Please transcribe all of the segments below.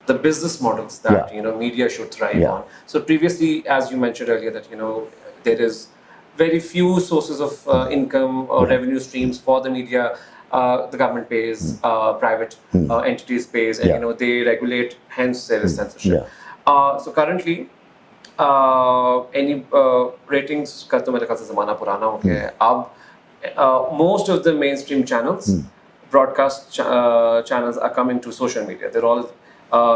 the business models that media should thrive on. So previously, as you mentioned earlier, that there is very few sources of income or revenue streams for the media. The government pays, private entities pays, and they regulate. Hence, there is censorship. So currently, any ratings का तो मेरे ख्याल से ज़माना पुराना हो गया है. अब most of the mainstream channels, broadcast channels are coming to social media. They're all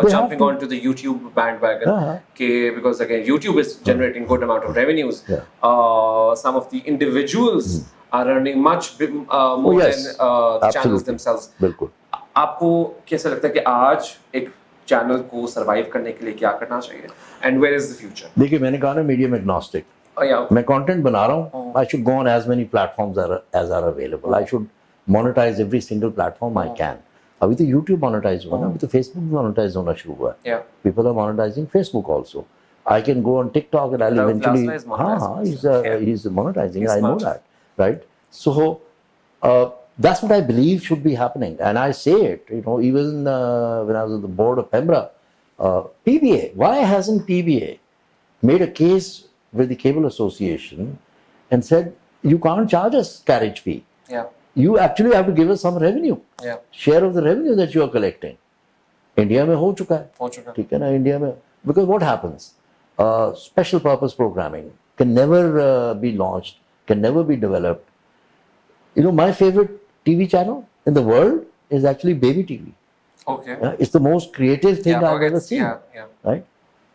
jumping onto the YouTube bandwagon because again YouTube is generating good amount of revenues. Some of the individuals are earning much more than the channels themselves. बिल्कुल. आपको कैसा लगता है कि आज एक channel को survive करने के लिए क्या करना चाहिए? And where is the future? देखिए मैंने कहा ना मीडियम एग्नोस्टिक. मैं कंटेंट बना रहा हूँ. I should go on as many platforms as are available. I should monetize every single platform I can. अभी तो YouTube monetize हुआ ना, अभी तो Facebook monetize होना शुरू हुआ है. People are monetizing Facebook also. I can go on TikTok and I'll eventually. He's monetizing. I know that, right? So that's what I believe should be happening, and I say it. Even when I was on the board of Pembra, PBA. Why hasn't PBA made a case with the Cable Association and said you can't charge us carriage fee? You actually have to give us some revenue. Share of the revenue that you are collecting. India में हो चुका है. ठीक है ना, India में. Because what happens? Special purpose programming can never be launched, can never be developed. My favorite TV channel in the world is actually Baby TV. It's the most creative thing I've ever seen. Right?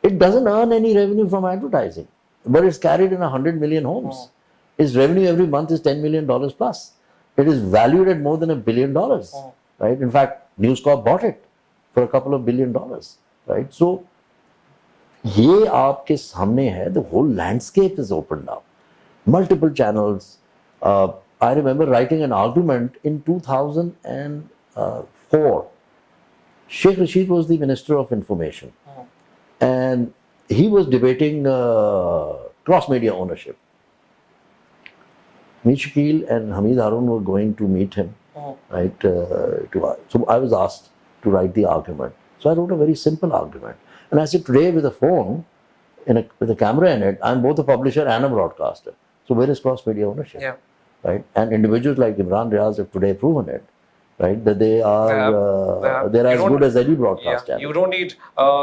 It doesn't earn any revenue from advertising, but it's carried in 100 million homes. Its revenue every month is $10 million plus. It is valued at more than $1 billion. Right? In fact, News Corp bought it for a couple of $1 billion. Right? So, ये आपके सामने है. The whole landscape is opened up. Multiple channels. I remember writing an argument in 2004. Sheikh Rashid was the Minister of Information. And he was debating cross-media ownership. Me, Shakil and Hamid Harun were going to meet him. Right? So I was asked to write the argument. So I wrote a very simple argument. And I said, today with a phone, with a camera in it, I'm both a publisher and a broadcaster. So where is cross-media ownership? Right? And individuals like Imran Riaz have today proven it. Right? That they are they're as good as any broadcast channel. You don't need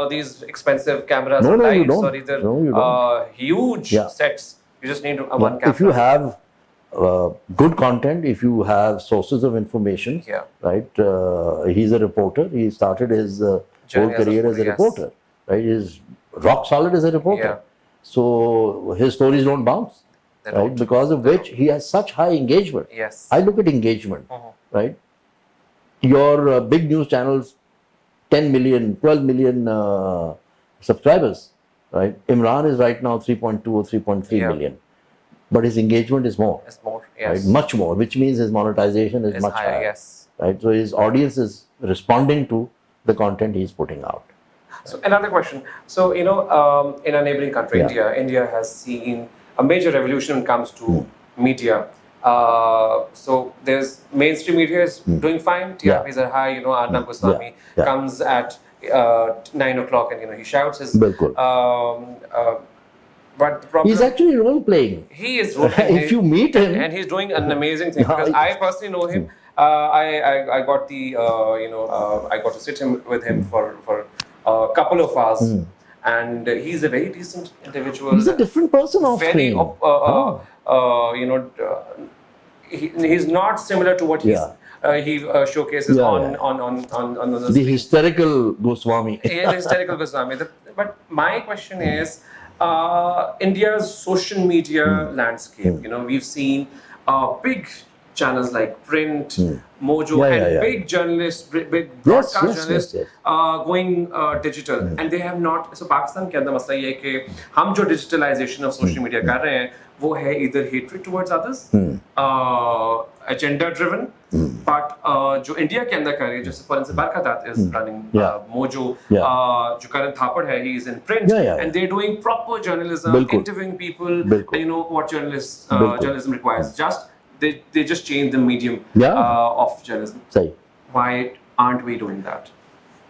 these expensive cameras or lights or either huge sets. You just need one camera. If you have good content, if you have sources of information, right? He's a reporter. He started his whole career as a reporter. Right? He's rock solid as a reporter. So his stories don't bounce. Right? Because of which he has such high engagement. I look at engagement. Right? Your big news channels, 10 million, 12 million subscribers. Right? Imran is right now 3.2 or 3.3 million. But his engagement is more. It's more, right? Much more, which means his monetization is much higher. Right? So his audience is responding to the content he's putting out. So another question. So, in a neighboring country, India has seen a major revolution when it comes to media. So there's mainstream media is doing fine. TRPs are high. Arnab Goswami comes at 9 o'clock and he shouts his. But the problem, he's actually role playing. He is role playing. If you meet him, and he's doing an amazing thing because I personally know him. I got the I got to sit with him for a couple of hours, and he's a very decent individual. He's a different person off screen. He's not similar to what he showcases on the hysterical Goswami. The hysterical Goswami. But my question is. India's social media landscape. We've seen big channels like Print, Mojo, and big journalists, big broadcast journalists going digital, and they have not. So Pakistan के अंदर मसला ये है कि हम जो digitalization of social media कर रहे हैं, वो है either hatred towards others, agenda driven, but जो इंडिया के अंदर कर रही है, जैसे for instance Barkadat is running Mojo, जो Karan Thapar है, he is in Print, and they're doing proper journalism, interviewing people, what journalism requires. Just they just change the medium of journalism. Why aren't we doing that?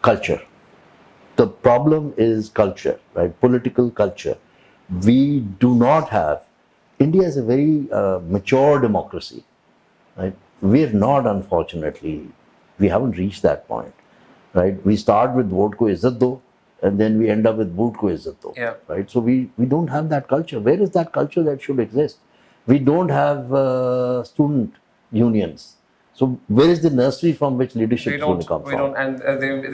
Culture. The The problem is culture, right? Political culture. We do not have. India is a very mature democracy, right? We're not, unfortunately. We haven't reached that point, right? We start with vote ko izzat do, and then we end up with boot ko izzat do, right? So we don't have that culture. Where is that culture that should exist? We don't have student unions. So where is the nursery from which leadership is going to come from? We don't, and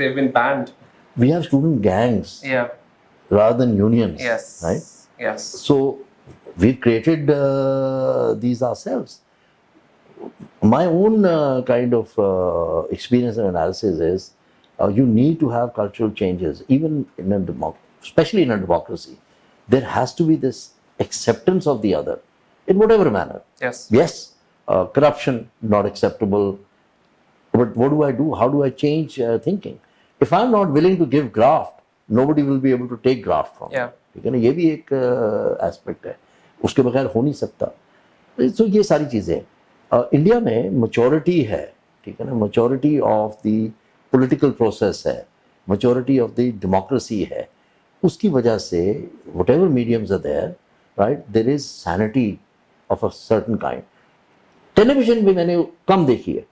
they've been banned. We have student gangs, rather than unions, right? Yes. So we've created these ourselves. My own kind of experience and analysis is you need to have cultural changes, even in a especially in a democracy. There has to be this acceptance of the other in whatever manner. Yes, corruption not acceptable. But what do I do? How do I change thinking? If I'm not willing to give graft, nobody will be able to take graft from me. ठीक है ना, ये भी एक aspect है, उसके बगैर हो नहीं सकता. तो ये सारी चीज़ें इंडिया में मैच्योरिटी है, ठीक है ना, maturity of the political process है, मैच्योरिटी ऑफ द डेमोक्रेसी है. उसकी वजह से whatever mediums are there, right, there is sanity of a certain kind. Television भी मैंने कम देखी है.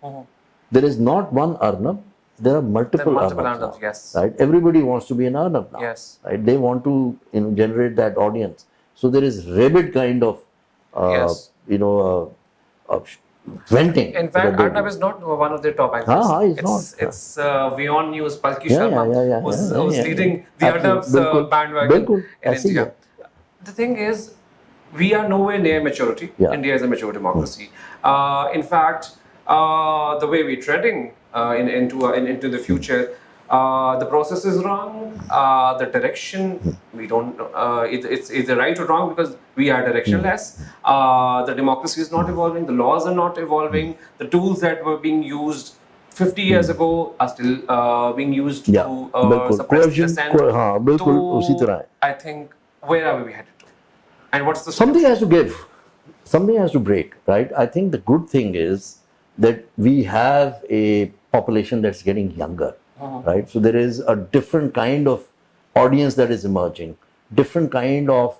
There is not one Arnab, there are multiple Arnabs now, yes. Right? Everybody wants to be an Arnab now, yes. Right? They want to generate that audience. So there is rabid kind of, venting. In fact, Arnab is not one of their top anchors. It's Beyond News, Palki Sharma, who's leading the Arnab's bandwagon in India. The thing is, we are nowhere near maturity. India is a mature democracy. In fact, the way we're treading into the future, the process is wrong. The direction, we don't. It's either right or wrong because we are directionless. The democracy is not evolving. The laws are not evolving. The tools that were being used 50 years ago are still being used to suppress dissent. So, I think, where are we headed to? And what's the something has to give. Something has to break, right? I think the good thing is that we have a population that's getting younger, right? So there is a different kind of audience that is emerging, different kind of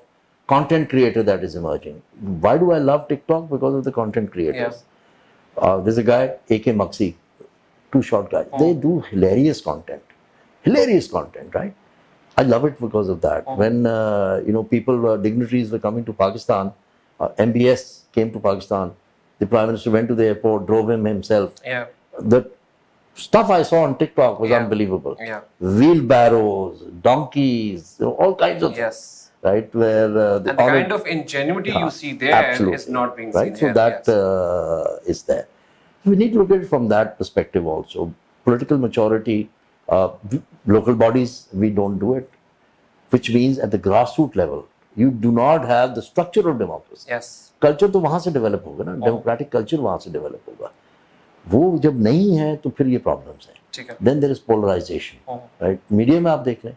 content creator that is emerging. Why do I love TikTok? Because of the content creators. There's a guy, AK Maxi, two short guys. They do hilarious content, right? I love it because of that. When people, dignitaries were coming to Pakistan, MBS came to Pakistan. The Prime Minister went to the airport, drove him himself. The stuff I saw on TikTok was unbelievable. Wheelbarrows, donkeys, all kinds of right? Where the kind of ingenuity you see there is not being seen here. So that is there. We need to look at it from that perspective also. Political maturity, local bodies, we don't do it, which means at the grassroots level, you do not have the structure of democracy. Culture तो वहाँ से develop होगा ना, democratic culture वहाँ से develop होगा. वो जब नहीं है तो फिर ये प्रॉब्लम्स हैं. Then there is polarization, right? Media में आप देख लें,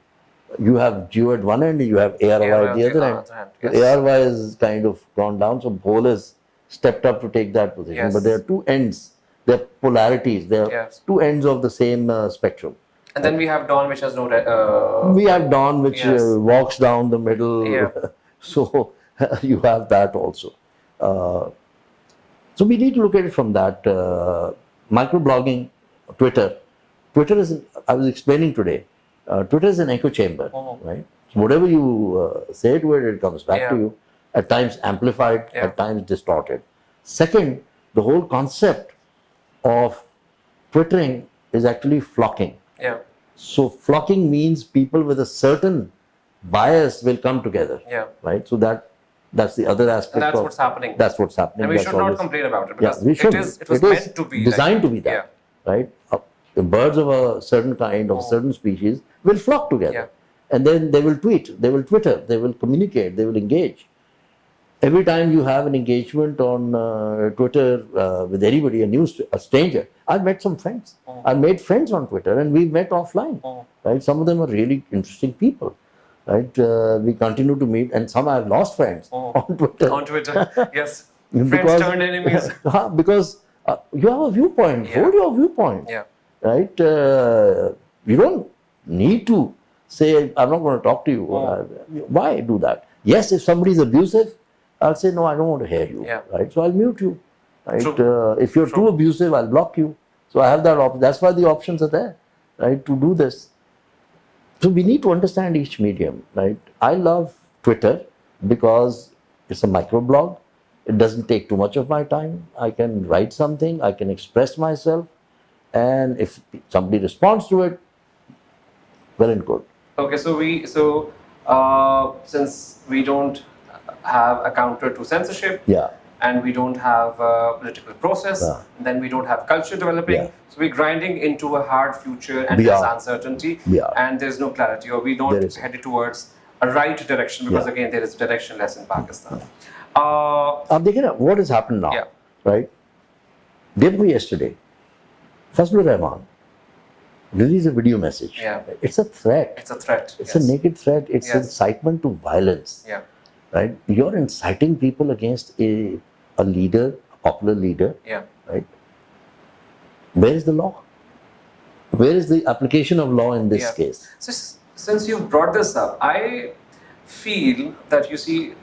you have Geo at one end, you have ARY at the other end. ARY is kind of gone down, so Bhol has stepped up to take that position. But there are two ends, there are polarities, there are two ends of the same spectrum. And then we have Dawn, which has no... we have Dawn, which walks down the middle. So you have that also. So we need to look at it from that. Microblogging, Twitter. Twitter is, I was explaining today, Twitter is an echo chamber, right? So whatever you say to it, it comes back to you. At times amplified, at times distorted. Second, the whole concept of Twittering is actually flocking. So flocking means people with a certain bias will come together, right? So that's the other aspect. And that's what's happening. That's what's happening. And we should not complain about it because it was meant to be designed to be that, right? The birds of a certain kind, of certain species, will flock together, and then they will tweet, they will Twitter, they will communicate, they will engage. Every time you have an engagement on Twitter with anybody, a stranger, I've met some friends. I've made friends on Twitter, and we've met offline. Right? Some of them are really interesting people. Right? We continue to meet, and some I've lost friends on Twitter. On Twitter, yes. Friends turned enemies. Because you have a viewpoint. Hold your viewpoint. Right? You don't need to say, I'm not going to talk to you. Why do that? Yes, if somebody is abusive, I'll say, no, I don't want to hear you. Right? So I'll mute you. Right? If you're too abusive, I'll block you. So I have that option. That's why the options are there, right, to do this. So we need to understand each medium, right? I love Twitter because it's a microblog. It doesn't take too much of my time. I can write something, I can express myself, and if somebody responds to it, well and good. Okay, so since we don't have a counter to censorship, and we don't have a political process, and then we don't have culture developing, so we're grinding into a hard future, and there's uncertainty, and there's no clarity, or we don't head towards a right direction, because again there is directionless in Pakistan. What has happened now, right? Day before yesterday, Fazlur Rahman released a video message. It's a threat. It's a threat. It's a naked threat. It's incitement to violence. Right? You're inciting people against a leader, a popular leader. Right? Where is the law? Where is the application of law in this case? So, since you've brought this up, I feel that, you see,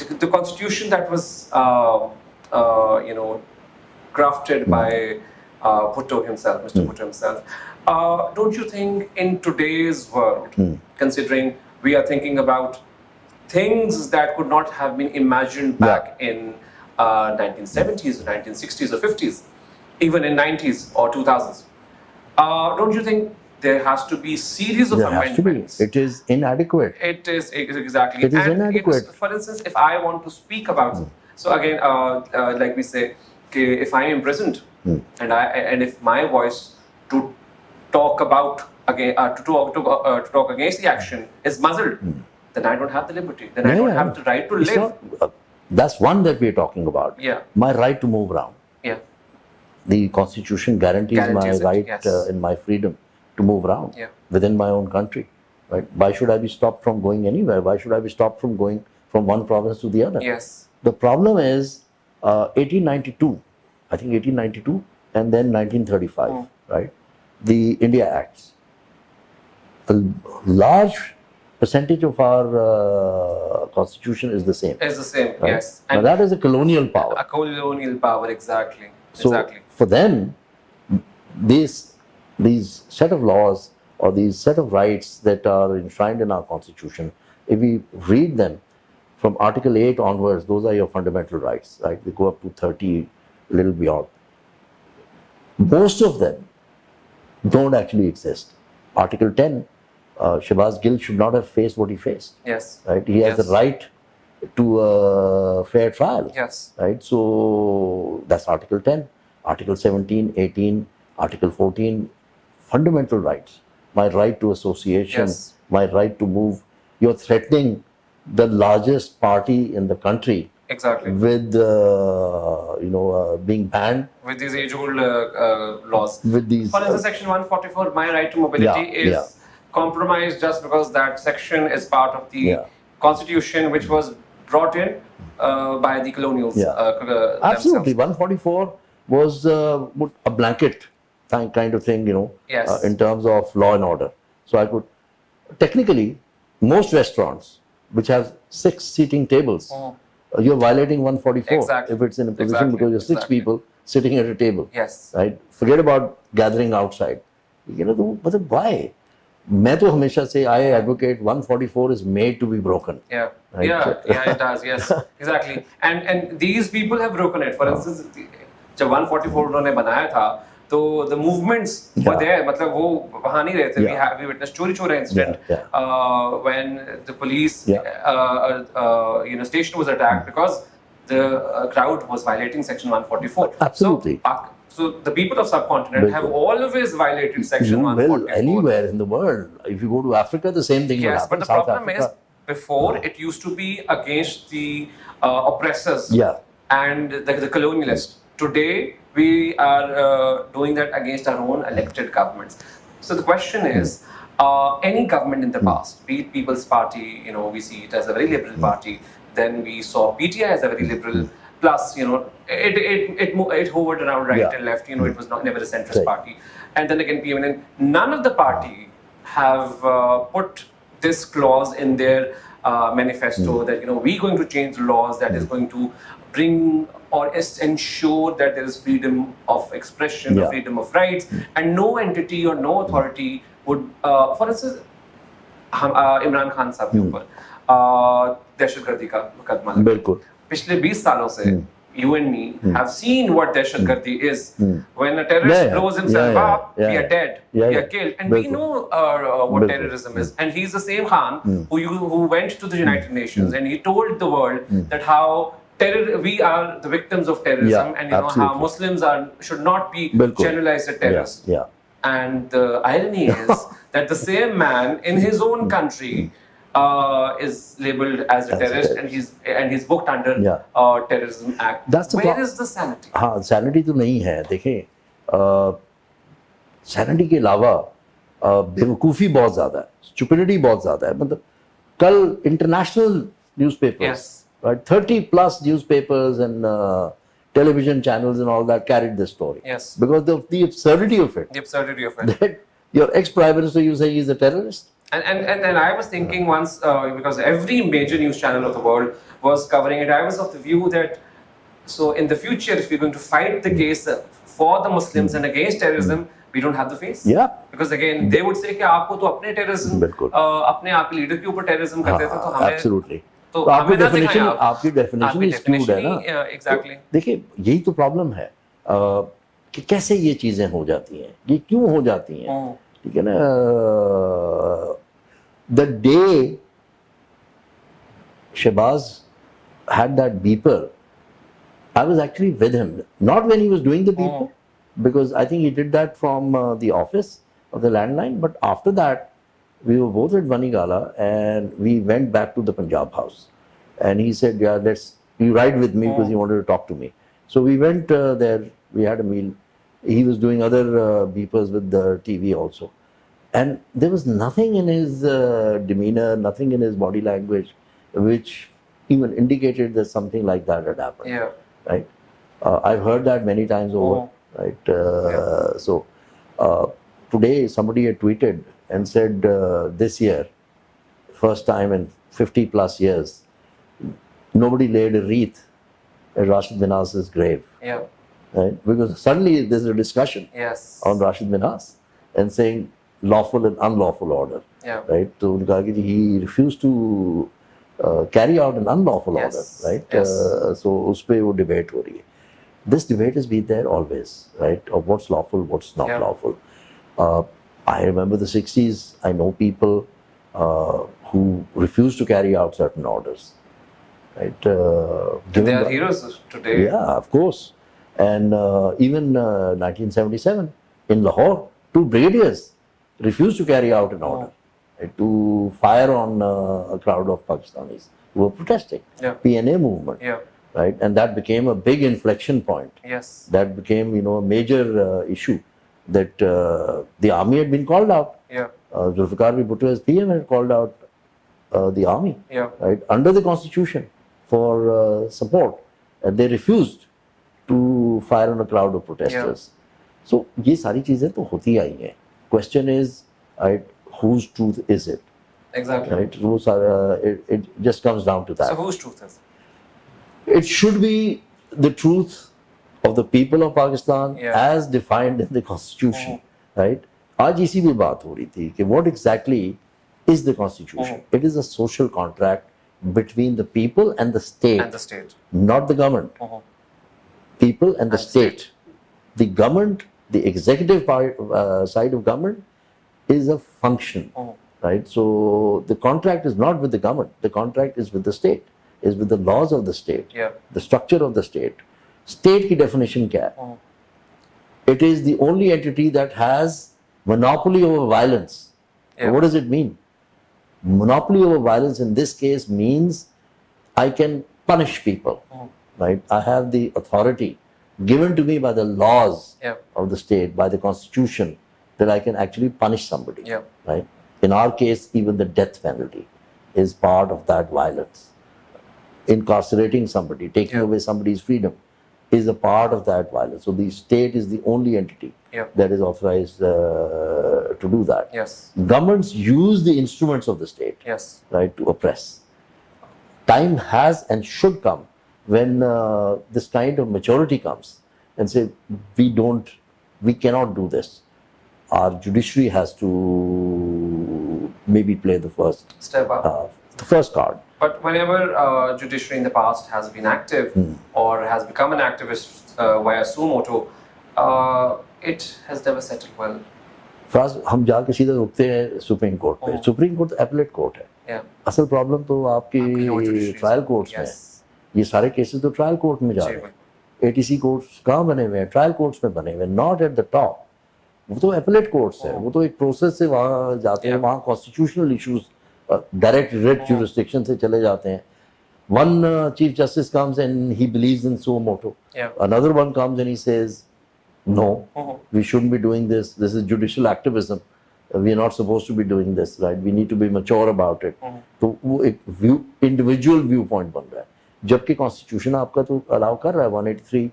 the constitution that was crafted by Bhutto himself, Mr. Bhutto himself, don't you think in today's world, considering we are thinking about things that could not have been imagined back in 1970s, 1960s or 50s, even in 90s or 2000s, don't you think there has to be series of amendments? It is inadequate. It is, exactly. It is inadequate. For instance, if I want to speak about, so again, like we say, if I'm imprisoned, and if my voice to talk about to talk against the action is muzzled, then I don't have the liberty. Then I don't have the right to live. That's one that we're talking about. My right to move around. The Constitution guarantees my right and my freedom to move around within my own country. Right? Why should I be stopped from going anywhere? Why should I be stopped from going from one province to the other? The problem is 1892. I think 1892 and then 1935, right? The India Acts. A large percentage of our constitution is the same. Is the same, right? yes. And now that is a colonial power. A colonial power, exactly. So for them, these set of laws or these set of rights that are enshrined in our constitution, if we read them from Article 8 onwards, those are your fundamental rights, right? They go up to 30, a little beyond. Most of them don't actually exist. Article 10, Shahbaz Gill should not have faced what he faced. Right? He has the right to a fair trial. Right? So that's Article 10. Article 17, 18, Article 14, fundamental rights. My right to association, my right to move. You're threatening the largest party in the country. With being banned. With these age-old laws. With these. For instance, Section 144, my right to mobility, is compromised just because that section is part of the Constitution, which was brought in by the colonials. Absolutely, 144 was a blanket kind of thing, in terms of law and order. So I could technically, most restaurants which have 6 seating tables. You're violating 144 if it's in a position because you're 6 people sitting at a table. Right? Forget about gathering outside. But why? I advocate 144 is made to be broken. Right? It does. Yes, exactly. And these people have broken it. For instance, जब 144 उन्होंने बनाया था, so the movements were there. मतलब वो वहाँ नहीं रहे थे. We witnessed Chori Chora incident when the police station was attacked because the crowd was violating Section 144. Absolutely. So the people of subcontinent have always violated Section 144. Anywhere in the world. If you go to Africa, the same thing will happen. But the problem is, before it used to be against the oppressors and the colonialists. Today, we are doing that against our own elected governments. So the question is, any government in the past, be it People's Party, we see it as a very liberal party. Then we saw PTI as a very liberal. Plus, it hovered around right and left. It was never a centrist party. and then again PMN. None of the party have put this clause in their manifesto that we're going to change laws that is going to bring or ensure that there is freedom of expression, freedom of rights, and no entity or no authority would, for instance, Imran Khan साहब के ऊपर दहशतगर्दी का मुकदमा लगा। बिल्कुल। पिछले 20 सालों से you and me have seen what dehshatgardi is. When a terrorist blows himself up, we are dead, we are killed, and we know what terrorism is. And he's the same Khan who went to the United Nations and he told the world that how we are the victims of terrorism, and how Muslims should not be generalized as terrorists. And the irony is that the same man in his own country is labeled as a terrorist, and he's booked under Terrorism Act. Where is the sanity? हाँ, sanity तो नहीं है। देखें, sanity के अलावा बेवकूफ़ी बहुत ज़्यादा है, stupidity बहुत ज़्यादा है। मतलब कल international newspapers, right, 30+ newspapers and television channels and all that carried this story. Yes. Because of the absurdity of it. The absurdity of it. That your ex-prime minister, you say he's a terrorist. And I was thinking once, because every major news channel of the world was covering it, I was of the view that, so in the future, if we're going to fight the case for the Muslims and against terrorism, we don't have the face. Yeah. Because again, they would say कि आपको तो अपने terrorism, अपने आप leader के ऊपर terrorism करते थे, तो हमें absolutely. तो आपकी definition is skewed है ना? Exactly. देखिए, यही तो problem है कि कैसे ये चीजें हो जाती हैं, ये क्यों हो जाती हैं, ठीक है ना? The day Shehbaz had that beeper, I was actually with him. Not when he was doing the beeper, because I think he did that from the office of the landline. But after that, we were both at Vanigala and we went back to the Punjab house. And he said, "Yeah, you ride with me," because he wanted to talk to me. So we went there. We had a meal. He was doing other beepers with the TV also. And there was nothing in his demeanor, nothing in his body language, which even indicated that something like that had happened. Yeah. Right. I've heard that many times over. Right. So today somebody had tweeted and said this year, first time in 50+ years, nobody laid a wreath at Rashid Minhas's grave. Yeah. Right. Because suddenly there's a discussion on Rashid Minhas and saying lawful and unlawful order. Yeah. Right. So he refused to carry out an unlawful order. Right. So uspe wo debate ho rahi hai. This debate has been there always, right? Of what's lawful, what's not lawful. I remember the 60s. I know people who refused to carry out certain orders. Right. They are heroes today. Yeah, of course. And even 1977 in Lahore, 2 brigadiers refused to carry out an order to fire on a crowd of Pakistanis who were protesting. PNA movement. Right, and that became a big inflection point. Yes. That became, a major issue that the army had been called out. Zulfikar Bhutto as PM had called out the army. Right, under the constitution for support, and they refused to fire on a crowd of protesters. So, ये सारी चीजें तो होती आई हैं. Question is, right, whose truth is it? Exactly. Right, it just comes down to that. So, whose truth is it? It should be the truth of the people of Pakistan as defined in the constitution, right? आज इसी भी बात हो रही थी कि what exactly is the constitution? It is a social contract between the people and the state. And the state. Not the government. People and the state. The government, the executive side of government is a function, right? So the contract is not with the government. The contract is with the state. Is with the laws of the state, the structure of the state. State की definition क्या है? It is the only entity that has monopoly over violence. So what does it mean? Monopoly over violence in this case means I can punish people, right? I have the authority given to me by the laws of the state, by the constitution, that I can actually punish somebody, right? In our case, even the death penalty is part of that violence. Incarcerating somebody, taking away somebody's freedom, is a part of that violence. So the state is the only entity that is authorized to do that. Yes. Governments use the instruments of the state, right, to oppress. Time has and should come when this kind of maturity comes and say, we cannot do this. Our judiciary has to maybe play the first step up, the first card. But whenever judiciary in the past has been active or has become an activist via suo motu, it has never settled well. First हम जाके सीधा रुकते हैं supreme court पे. Supreme court appellate court है. असल problem तो आपकी ट्रायल कोर्ट्स में है. ये सारे केसेस तो ट्रायल कोर्ट में जा रहे हैं. एटीसी कोर्ट्स कहाँ बने हुए हैं? ट्रायल कोर्ट्स में बने हुए हैं, नॉट एट द टॉप. वो तो एपलेट कोर्ट्स है, वो तो एक प्रोसेस से वहाँ जाते हैं. वहाँ constitutional issues direct rate jurisdiction से चले जाते हैं. One chief justice comes and he believes in suo motu. Another one comes and he says, no, we shouldn't be doing this. This is judicial activism. We are not supposed to be doing this, right? We need to be mature about it. तो वो एक individual viewpoint बन रहा है. जबकि constitution आपका तो allow कर रहा है, 183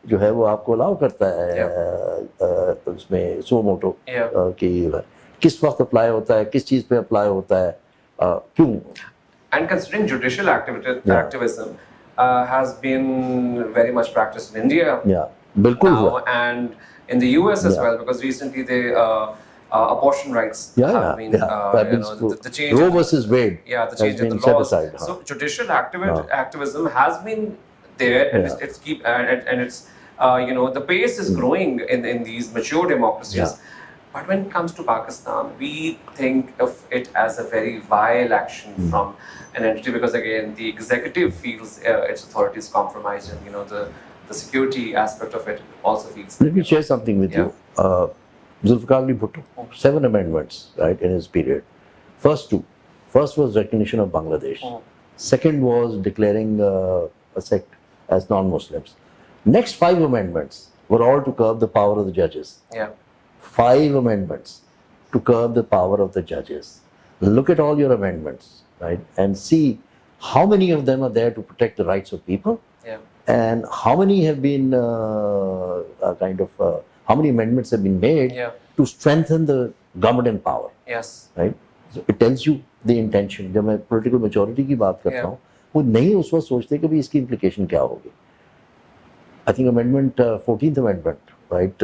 जो है वो आपको अलाउ करता है उसमें suo motu कि किस वक्त अप्लाई होता है, किस चीज़ पे अप्लाई होता है, क्यों. And considering judicial activism has been very much practiced in India now and in the US as well, because recently the abortion rights have been, the change. Roe versus Wade. The change in the laws. So judicial activism has been there, and it's the pace is growing in these mature democracies. But when it comes to Pakistan, we think of it as a very vile action from an entity, because again, the executive feels its authority is compromised, and the security aspect of it also feels. Let me share something with you. Zulfikar Ali Bhutto, 7 amendments, right, in his period. First was recognition of Bangladesh. Second was declaring a sect as non-Muslims. Next 5 amendments were all to curb the power of the judges. 5 amendments to curb the power of the judges. Look at all your amendments, right, and see how many of them are there to protect the rights of people, and how many have been how many amendments have been made to strengthen the government in power. Right. So it tells you the intention. जब मैं political majority की बात करता हूँ, वो नहीं उस वक्त सोचते कि भी इसकी implication क्या होगी. I think amendment 14th amendment, right,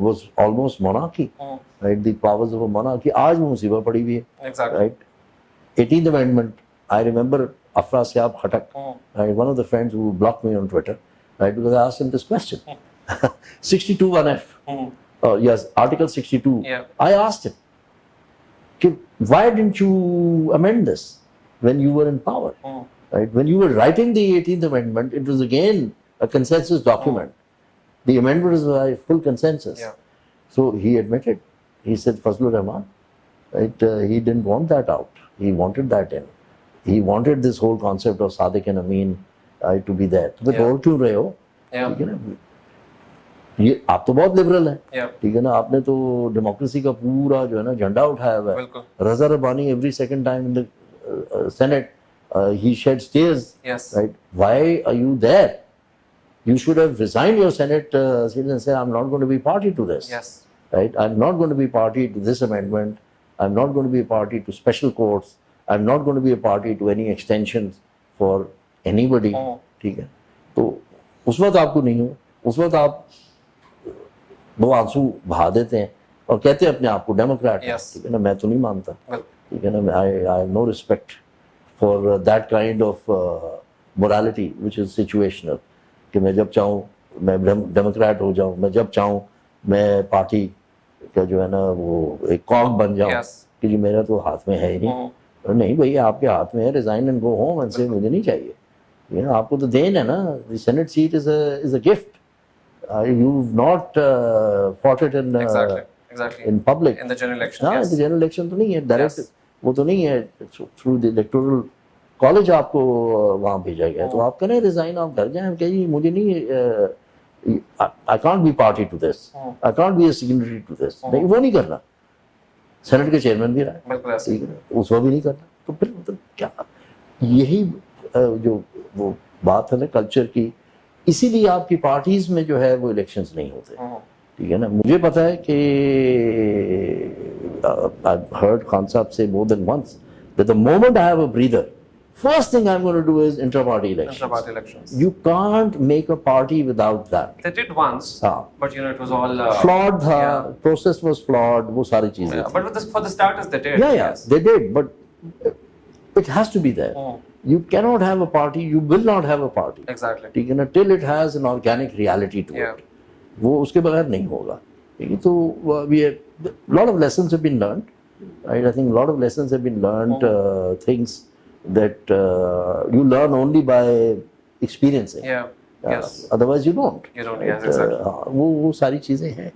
was almost monarchy, right, the powers of a monarchy. आज वो मुसीबत पड़ी हुई है, right. 18th amendment, I remember Afra Syab Khatak, right, one of the friends who blocked me on Twitter, right, because I asked him this question. 62 1F, yes, Article 62. I asked him, why didn't you amend this when you were in power, right? When you were writing the 18th amendment, it was again a consensus document. The amendment was by full consensus. So he admitted. He said, Fazlur Rahman, right, he didn't want that out. He wanted that in. He wanted this whole concept of Sadiq and Amin to be there. तो बोल क्यों रहे हो? ठीक है ना? ये आप तो बहुत लिबरल हैं, ठीक है ना? आपने तो डेमोक्रेसी का पूरा जो है ना झंडा उठाया हुआ है. रज़ा Rabbani every second time in the Senate he sheds tears. Right? Why are you there? You should have resigned your Senate seat and said, I'm not going to be party to this. Right? I'm not going to be party to this amendment. I'm not going to be a party to special courts. I'm not going to be a party to any extensions for anybody. ठीक है? तो उस वक्त आपको नहीं हो, उस वक्त आप वो आंसू बहा देते हैं और कहते हैं अपने आप को डेमोक्रेट, ठीक है ना? मैं तो नहीं मानता, ठीक है ना? I have no respect for that kind of morality which is situational. कि मैं जब चाहूँ मैं डेमोक्रेट हो जाऊँ, मैं जब चाहूँ मैं पार्टी का जो है ना वो एक कॉग बन जाऊँ कि जी मेरा तो हाथ में है ही नहीं. नहीं भैया, आपके हाथ में है, resign and go home and से मुझे नहीं चाहिए. ये ना आपको तो देन है ना. The senate seat is a gift. You've not fought it in in public. In the general election. हाँ, the general election तो नहीं है, direct वो तो नहीं है. Through the electoral college आपको वहाँ भेजा गया. तो आप करें रिजाइन, आप घर जाएं, कहिए मुझे नहीं, I can't be party to this. I can't be a signatory to this. नहीं, वो नहीं करना. सेनेट के चेयरमैन भी रहा है, उसको भी नहीं करना. तो फिर मतलब क्या, यही जो वो बात है ना कल्चर की, इसीलिए आपकी पार्टीज में जो है वो इलेक्शंस नहीं होते, ठीक है ना। मुझे पता है कि I've heard खान साहब say more than once that the moment I have a breather, first thing I'm going to do is intra-party elections. Intra-party elections. You can't make a party without that. They did once, but you know it was all flawed. Process was flawed. वो सारी चीजें. But with this, for the starters, they did. Yes. They did, but it has to be there. You cannot have a party. You will not have a party. Exactly. ठीक है ना, till it has an organic reality to it. वो उसके बगैर नहीं होगा. ठीक है, तो we have lot of lessons have been learned. Right? I think a lot of lessons have been learned. Things that you learn only by experiencing. Yeah. Yes. Otherwise you don't. You don't. Yes, exactly. वो सारी चीजें हैं.